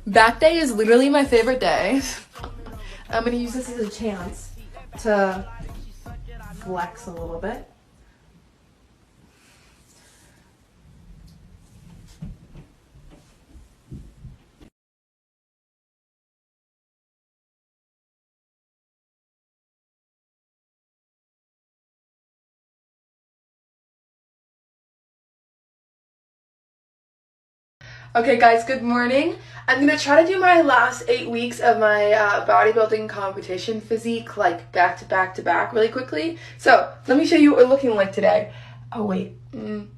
Back day is literally my favorite day. I'm gonna use this as a chance to flex a little bit. Okay guys, good morning. I'm gonna try to do my last 8 weeks of my bodybuilding competition physique like back to back to back really quickly. So let me show you what we're looking like today. Oh wait, I'm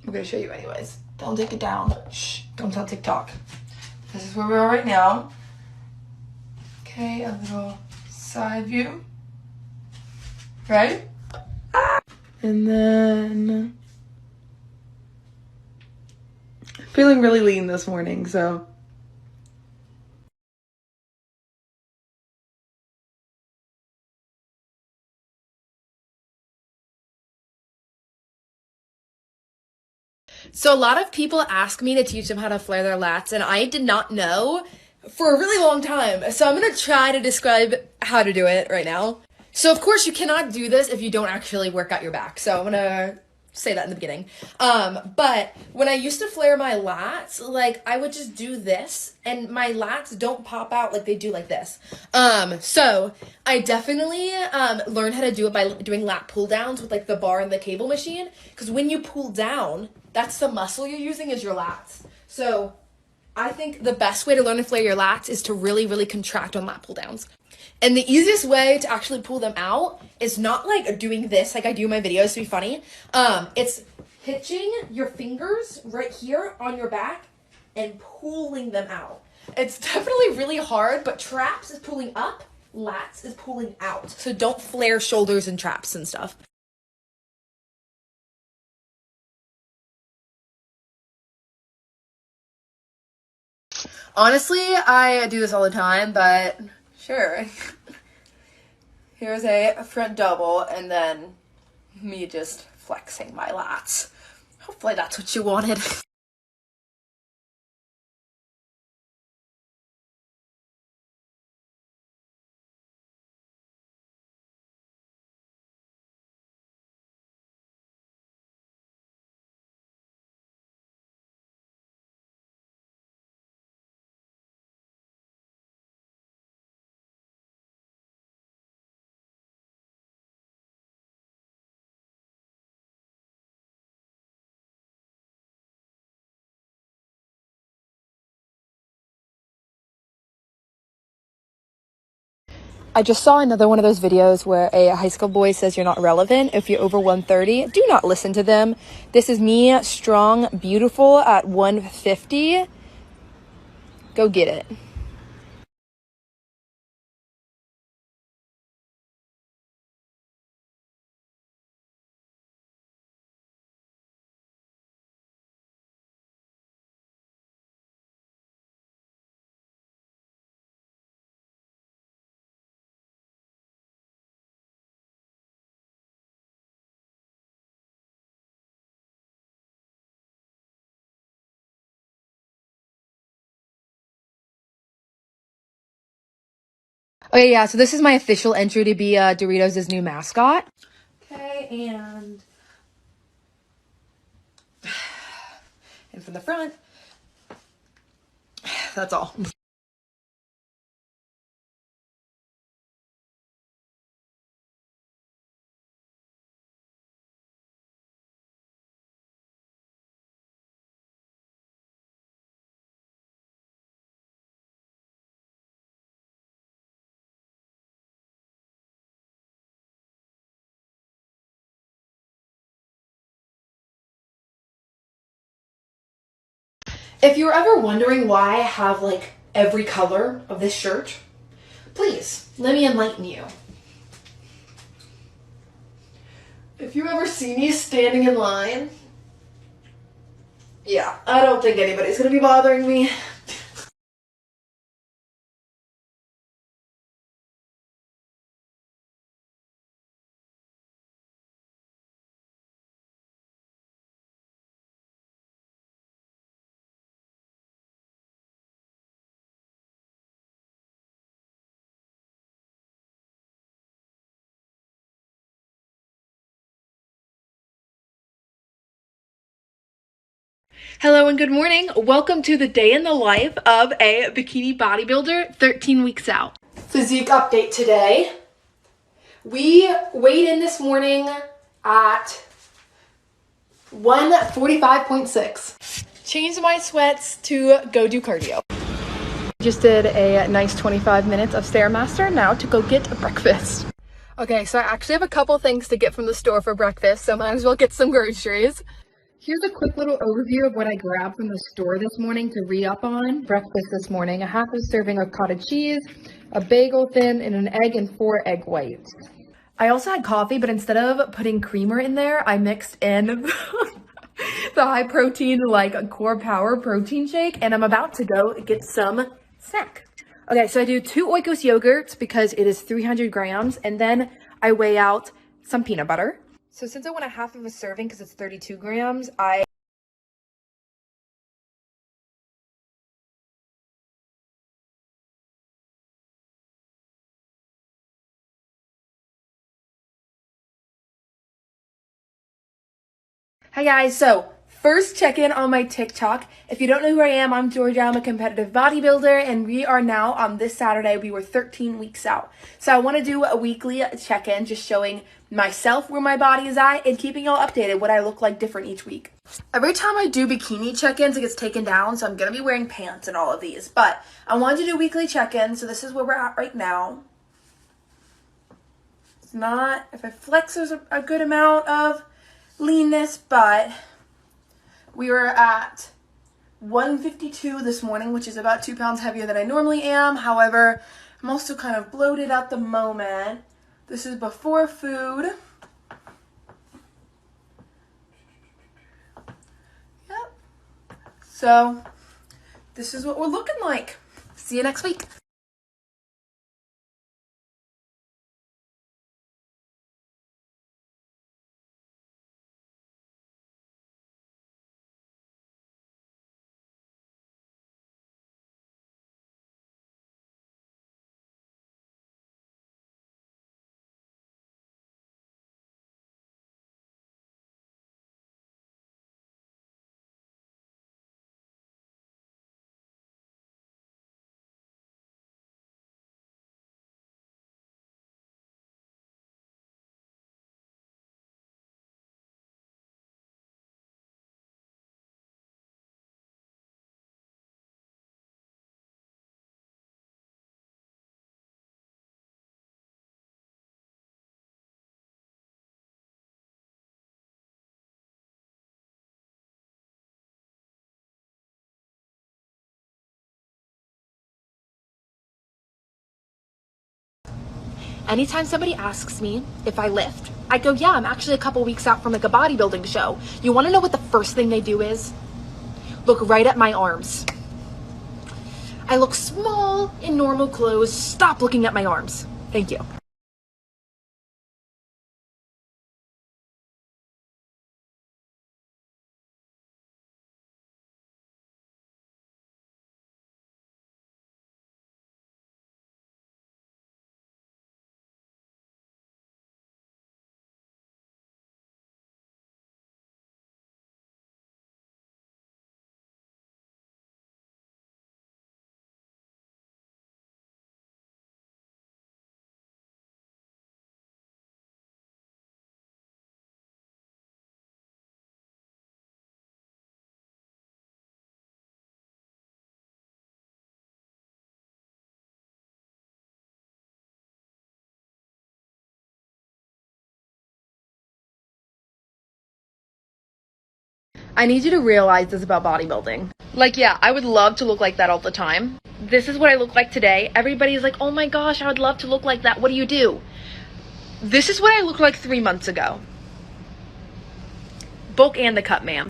gonna show you anyways. Don't take it down. Shh, don't tell TikTok. This is where we are right now. Okay, a little side view. Right? And then feeling really lean this morning, so. So a lot of people ask me to teach them how to flare their lats, and I did not know for a really long time. So I'm going to try to describe how to do it right now. So of course you cannot do this if you don't actually work out your back. So I'm going to say that in the beginning. But when I used to flare my lats, like I would just do this and my lats don't pop out like they do like this. So I definitely learned how to do it by doing lat pull downs with like the bar and the cable machine. Because when you pull down, that's the muscle you're using is your lats. So I think the best way to learn to flare your lats is to really, really contract on lat pull downs. And the easiest way to actually pull them out is not like doing this like I do in my videos to be funny. It's hitching your fingers right here on your back and pulling them out. It's definitely really hard, but traps is pulling up, lats is pulling out. So don't flare shoulders and traps and stuff. Honestly, I do this all the time, but sure. Here's a front double, and then me just flexing my lats. Hopefully that's what you wanted. I just saw another one of those videos where a high school boy says you're not relevant if you're over 130. Do not listen to them. This is me, strong, beautiful at 150. Go get it. Okay, yeah, so this is my official entry to be Doritos' new mascot. Okay, and from the front, that's all. If you're ever wondering why I have like every color of this shirt, please let me enlighten you. If you ever see me standing in line, yeah, I don't think anybody's gonna be bothering me. Hello and good morning. Welcome to the day in the life of a bikini bodybuilder 13 weeks out. Physique update today. We weighed in this morning at 145.6. Changed my sweats to go do cardio. Just did a nice 25 minutes of Stairmaster now to go get breakfast. Okay, so I actually have a couple things to get from the store for breakfast, so might as well get some groceries. Here's a quick little overview of what I grabbed from the store this morning to re-up on. Breakfast this morning, a half a serving of cottage cheese, a bagel thin, and an egg and 4 egg whites. I also had coffee, but instead of putting creamer in there, I mixed in the high protein, like Core Power protein shake, and I'm about to go get some snack. Okay, so I do 2 Oikos yogurts because it is 300 grams, and then I weigh out some peanut butter. So since I want a half of a serving because it's 32 grams, Hi guys, so first check-in on my TikTok. If you don't know who I am, I'm Georgia. I'm a competitive bodybuilder, and we are now on this Saturday, we were 13 weeks out. So I want to do a weekly check-in, just showing myself where my body is at and keeping y'all updated what I look like different each week. Every time I do bikini check-ins, it gets taken down, so I'm going to be wearing pants in all of these. But I wanted to do weekly check-ins, so this is where we're at right now. It's not, if I flex, there's a good amount of leanness, but we were at 152 this morning, which is about 2 pounds heavier than I normally am. However, I'm also kind of bloated at the moment. This is before food. Yep. So this is what we're looking like. See you next week. Anytime somebody asks me if I lift, I go, yeah, I'm actually a couple weeks out from like a bodybuilding show. You want to know what the first thing they do is? Look right at my arms. I look small in normal clothes. Stop looking at my arms. Thank you. I need you to realize this about bodybuilding. Like, yeah, I would love to look like that all the time. This is what I look like today. Everybody's like, oh my gosh, I would love to look like that. What do you do? This is what I looked like 3 months ago. Bulk and the cut, ma'am.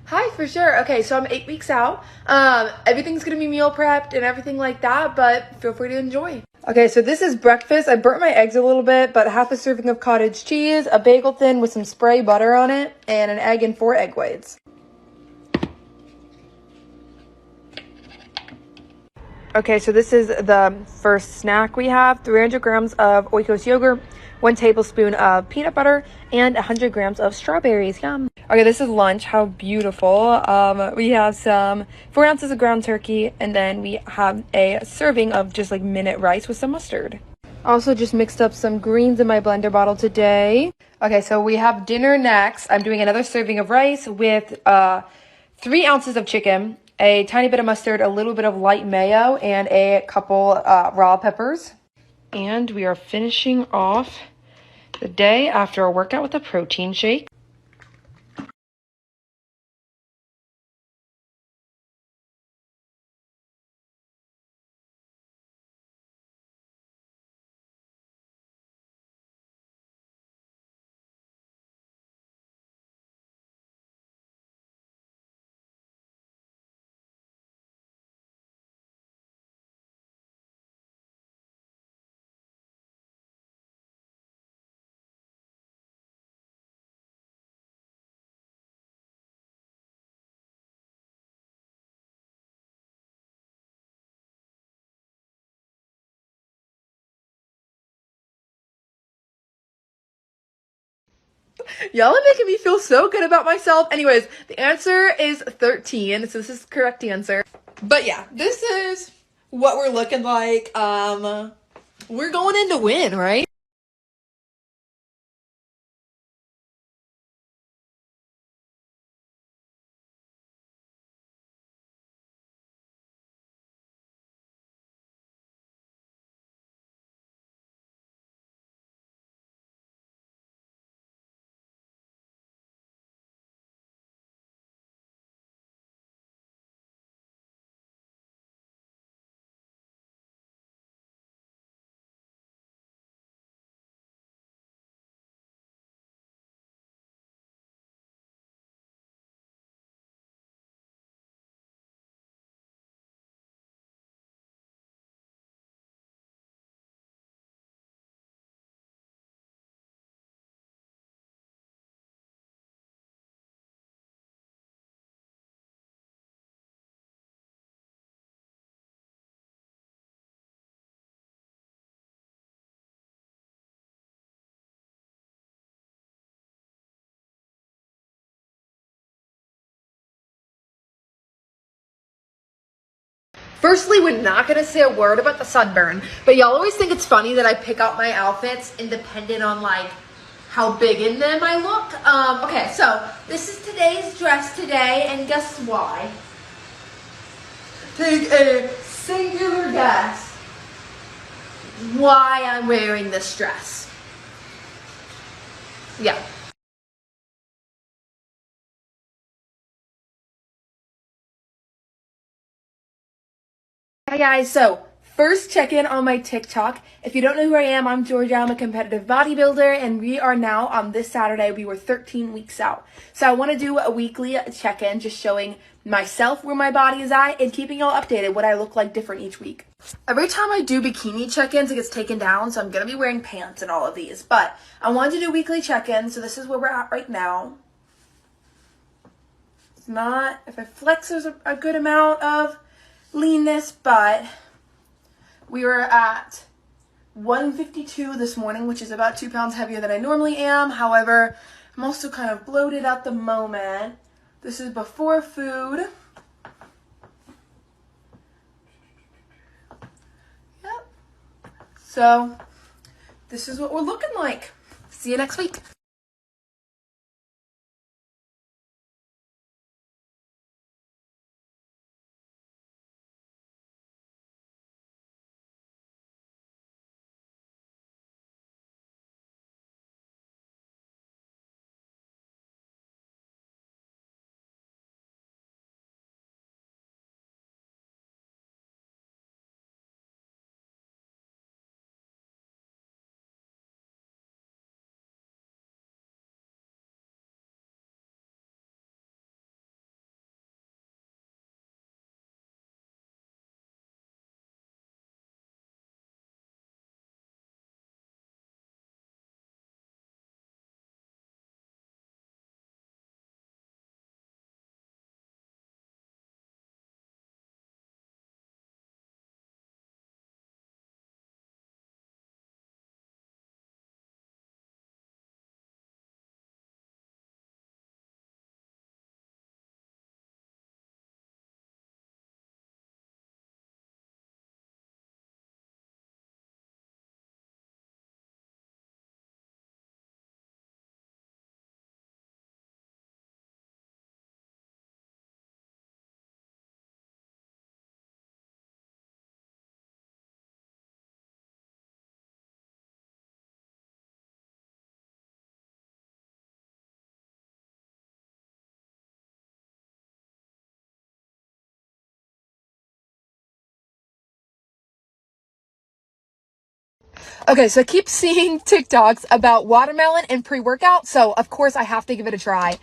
Hi, for sure. Okay, so I'm 8 weeks out. Everything's gonna be meal prepped and everything like that, but feel free to enjoy. Okay, so this is breakfast. I burnt my eggs a little bit, but half a serving of cottage cheese, a bagel thin with some spray butter on it, and an egg and 4 egg whites. Okay, so this is the first snack we have. 300 grams of Oikos yogurt, 1 tablespoon of peanut butter, and 100 grams of strawberries. Yum. Okay, this is lunch. How beautiful. We have some 4 ounces of ground turkey, and then we have a serving of just like minute rice with some mustard. Also just mixed up some greens in my blender bottle today. Okay, so we have dinner next. I'm doing another serving of rice with 3 ounces of chicken, a tiny bit of mustard, a little bit of light mayo, and a couple raw peppers. And we are finishing off the day after a workout with a protein shake. Y'all are making me feel so good about myself. Anyways, the answer is 13, so this is the correct answer. But yeah, this is what we're looking like. We're going in to win, right? Firstly, we're not gonna say a word about the sunburn, but y'all always think it's funny that I pick out my outfits independent on like how big in them I look. Okay, so this is today's dress today, and guess why? Take a singular guess why I'm wearing this dress. Yeah. Hi guys, so first check in on my TikTok. If you don't know who I am, I'm Georgia. I'm a competitive bodybuilder, and we are now on this Saturday, we were 13 weeks out. So I want to do a weekly check-in, just showing myself where my body is at and keeping y'all updated what I look like different each week. Every time I do bikini check-ins, it gets taken down, so I'm going to be wearing pants in all of these. But I wanted to do weekly check-ins, so this is where we're at right now. It's not, if I flex, there's a good amount of leanness, but we were at 152 this morning, which is about 2 pounds heavier than I normally am. However, I'm also kind of bloated at the moment. This is before food. Yep. So this is what we're looking like. See you next week. Okay, so I keep seeing TikToks about watermelon and pre-workout, so of course I have to give it a try.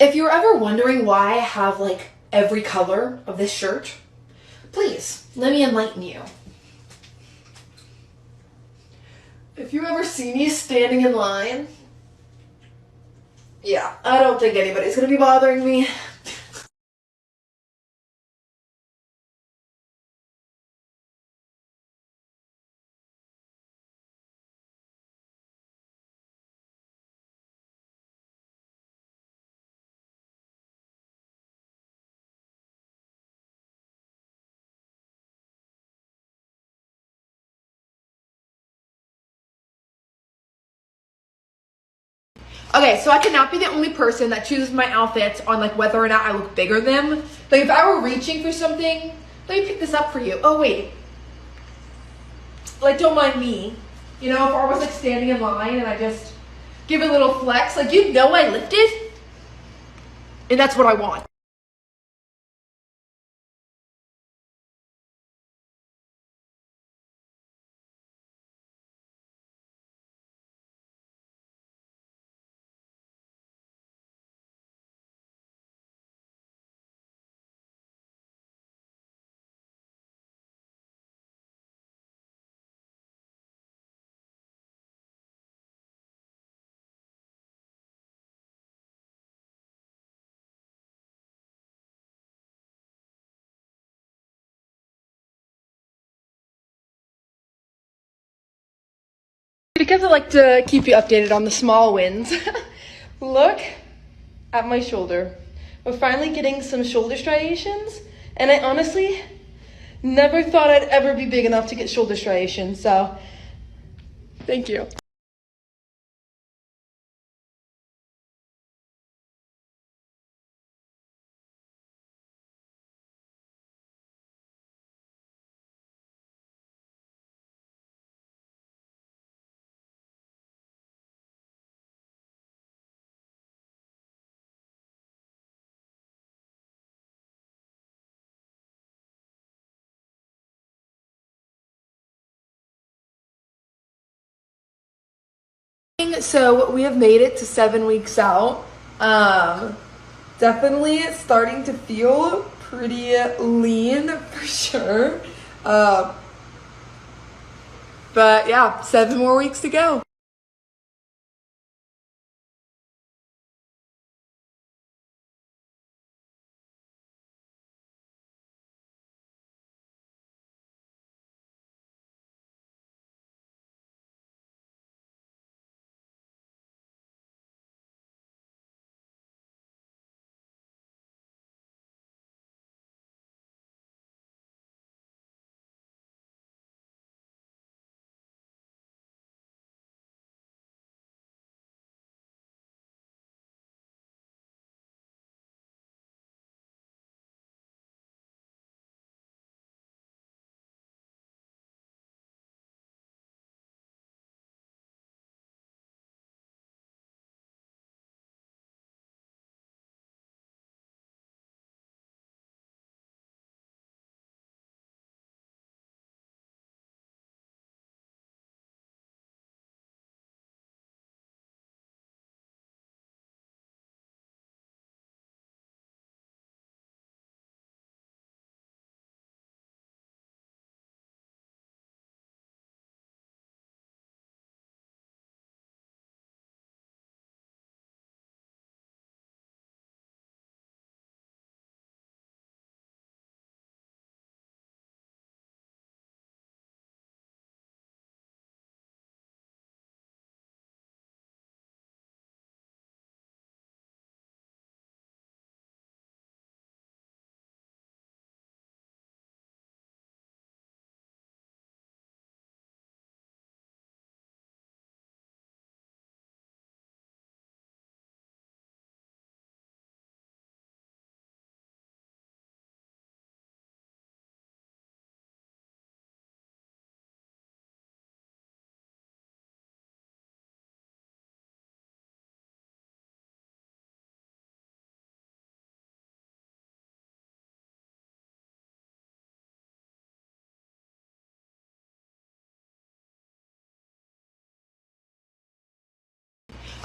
If you're ever wondering why I have like every color of this shirt, please let me enlighten you. If you ever see me standing in line, yeah, I don't think anybody's gonna be bothering me. Okay, so I cannot be the only person that chooses my outfits on like whether or not I look bigger than them. Like if I were reaching for something, let me pick this up for you. Oh wait, like don't mind me. You know, if I was like standing in line and I just give a little flex, like you know I lifted, and that's what I want. Because I like to keep you updated on the small wins. Look at my shoulder. We're finally getting some shoulder striations, and I honestly never thought I'd ever be big enough to get shoulder striations, so thank you. So we have made it to 7 weeks out. Definitely starting to feel pretty lean for sure. But yeah, 7 more weeks to go.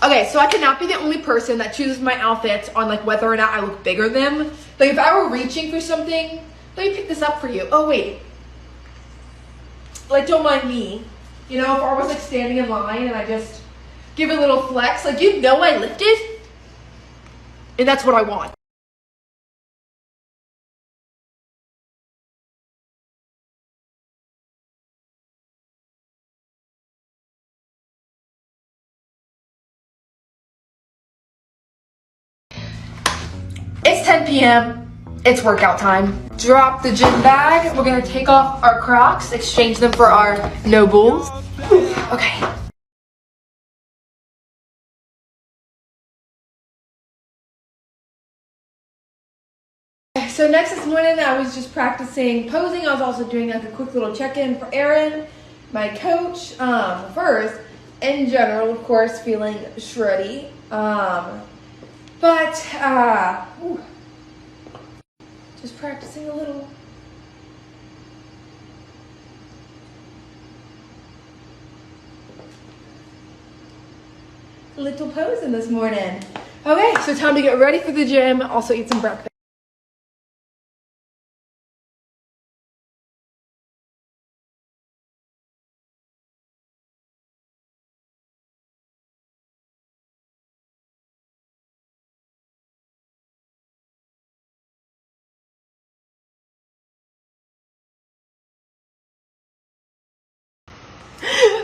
Okay, so I cannot be the only person that chooses my outfits on like whether or not I look bigger than them. Like if I were reaching for something, let me pick this up for you. Oh wait. Like don't mind me. You know, if I was like standing in line and I just give a little flex, like you know I lifted. And that's what I want. It's 10 p.m. It's workout time. Drop the gym bag. We're gonna take off our Crocs, exchange them for our no bulls. Okay. So next this morning I was just practicing posing. I was also doing like a quick little check-in for Erin, my coach. First, in general, of course, feeling shreddy. Just practicing a little posing this morning. Okay, so time to get ready for the gym. Also eat some breakfast.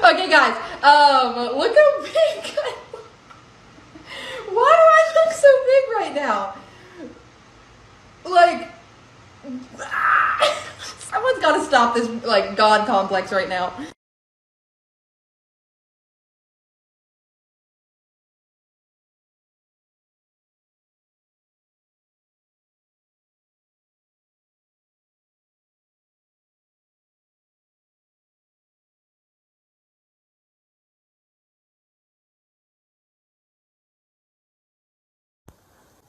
Okay, guys. Look how big. Why do I look so big right now? Like, someone's got to stop this like God complex right now.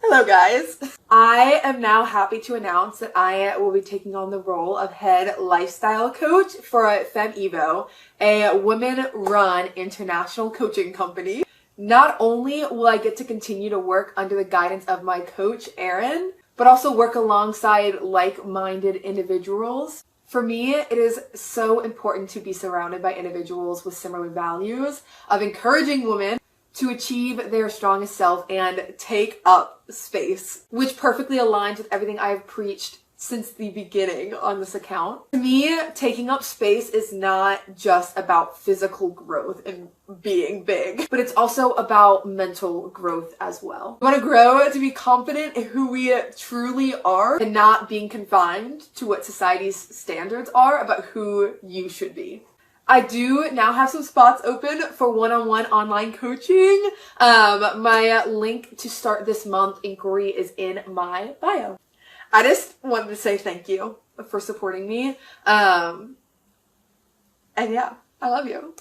Hello guys. I am now happy to announce that I will be taking on the role of head lifestyle coach for FemEvo, a women-run international coaching company. Not only will I get to continue to work under the guidance of my coach, Erin, but also work alongside like-minded individuals. For me, it is so important to be surrounded by individuals with similar values of encouraging women to achieve their strongest self and take up space, which perfectly aligns with everything I've preached since the beginning on this account. To me, taking up space is not just about physical growth and being big, but it's also about mental growth as well. We want to grow to be confident in who we truly are and not being confined to what society's standards are about who you should be. I do now have some spots open for one-on-one online coaching. My link to start this month inquiry is in my bio. I just wanted to say thank you for supporting me. And yeah, I love you.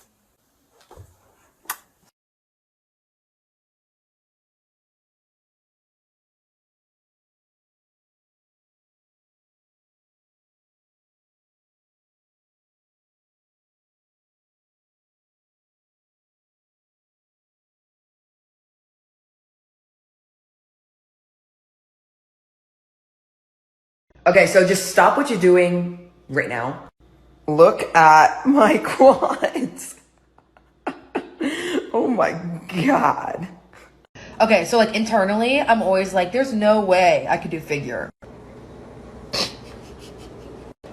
Okay, so just stop what you're doing right now. Look at my quads. Oh my God. Okay, so like internally, I'm always like, there's no way I could do figure.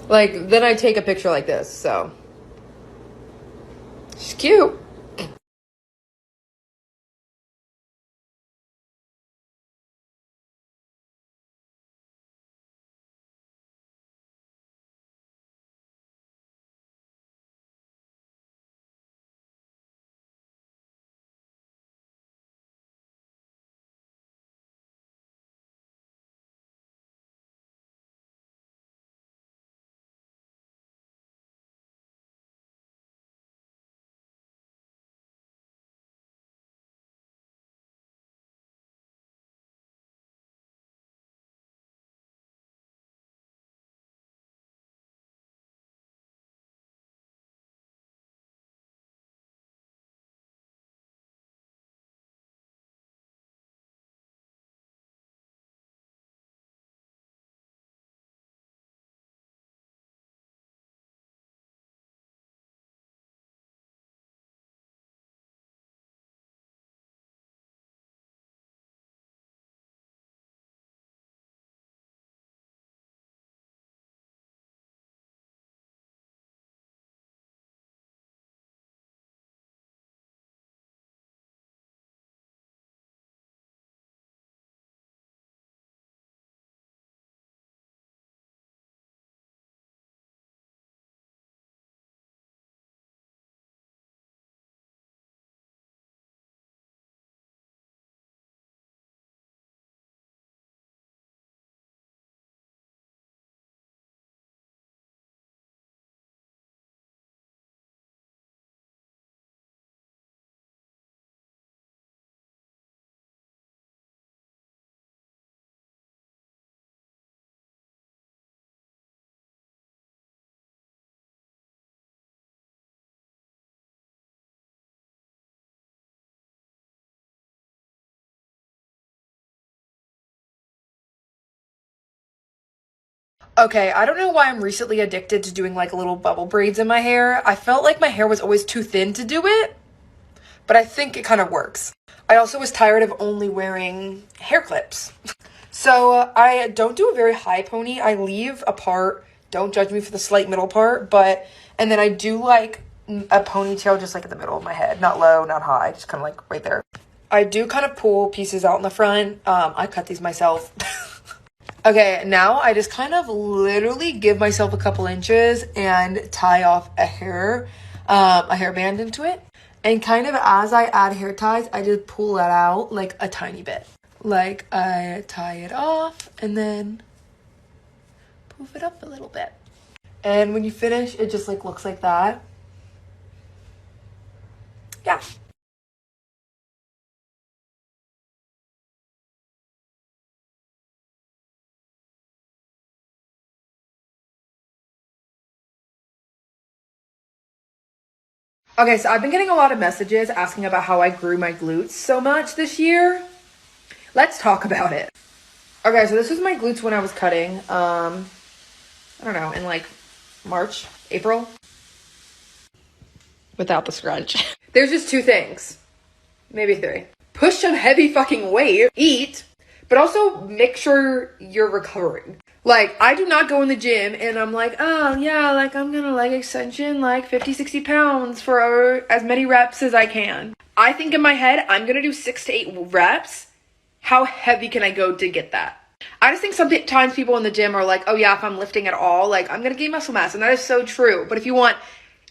Like, then I take a picture like this, so. She's cute. Okay, I don't know why I'm recently addicted to doing like little bubble braids in my hair. I felt like my hair was always too thin to do it, but I think it kind of works. I also was tired of only wearing hair clips. So I don't do a very high pony. I leave a part. Don't judge me for the slight middle part, and then I do like a ponytail just like in the middle of my head. Not low, not high, just kind of like right there. I do kind of pull pieces out in the front. I cut these myself. Okay, now I just kind of literally give myself a couple inches and tie off a hairband into it. And kind of as I add hair ties, I just pull that out like a tiny bit. Like I tie it off and then poof it up a little bit. And when you finish, it just like looks like that. Yeah. Okay, so I've been getting a lot of messages asking about how I grew my glutes so much this year. Let's talk about it. Okay, so this was my glutes when I was cutting. I don't know, in like March, April. Without the scrunch. There's just two things. Maybe three. Push some heavy fucking weight, eat, but also make sure you're recovering. Like, I do not go in the gym and I'm like, oh yeah, like I'm gonna leg extension like 50, 60 pounds for as many reps as I can. I think in my head, I'm gonna do 6 to 8 reps. How heavy can I go to get that? I just think sometimes people in the gym are like, oh yeah, if I'm lifting at all, like I'm gonna gain muscle mass. And that is so true. But if you want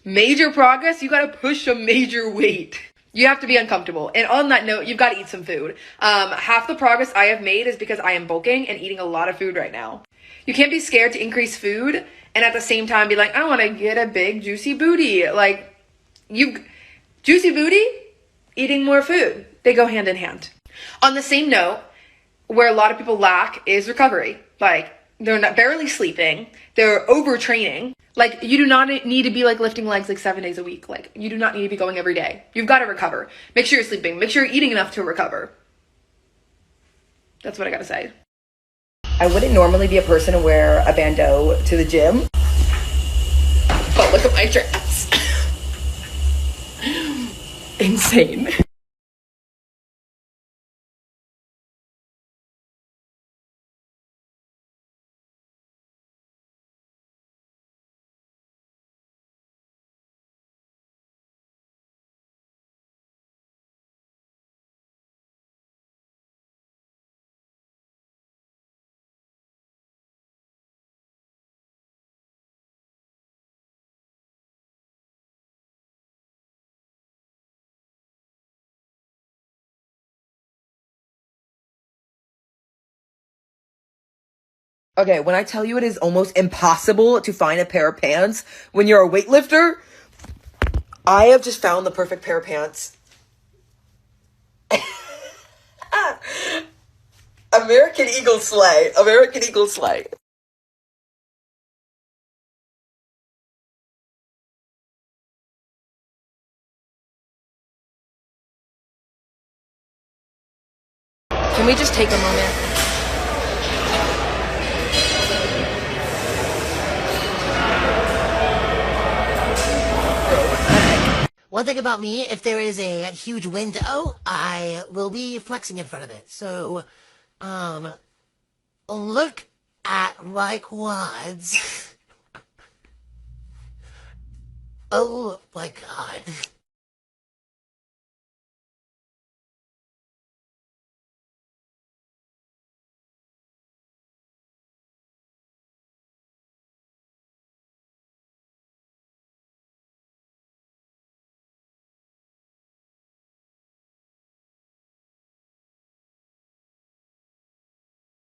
major progress, you gotta push a major weight. You have to be uncomfortable. And on that note, you've got to eat some food. Half the progress I have made is because I am bulking and eating a lot of food right now. You can't be scared to increase food and at the same time be like, I want to get a big juicy booty. Like, juicy booty, eating more food. They go hand in hand. On the same note, where a lot of people lack is recovery. Like, they're not barely sleeping. They're overtraining. Like, you do not need to be like lifting legs like 7 days a week. Like, you do not need to be going every day. You've got to recover. Make sure you're sleeping. Make sure you're eating enough to recover. That's what I gotta say. I wouldn't normally be a person to wear a bandeau to the gym. But look at my dress. Insane. Okay, when I tell you it is almost impossible to find a pair of pants when you're a weightlifter, I have just found the perfect pair of pants. American Eagle slay. American Eagle slay. Can we just take a moment? One thing about me, if there is a huge window, I will be flexing in front of it. So, look at my quads. Oh my god.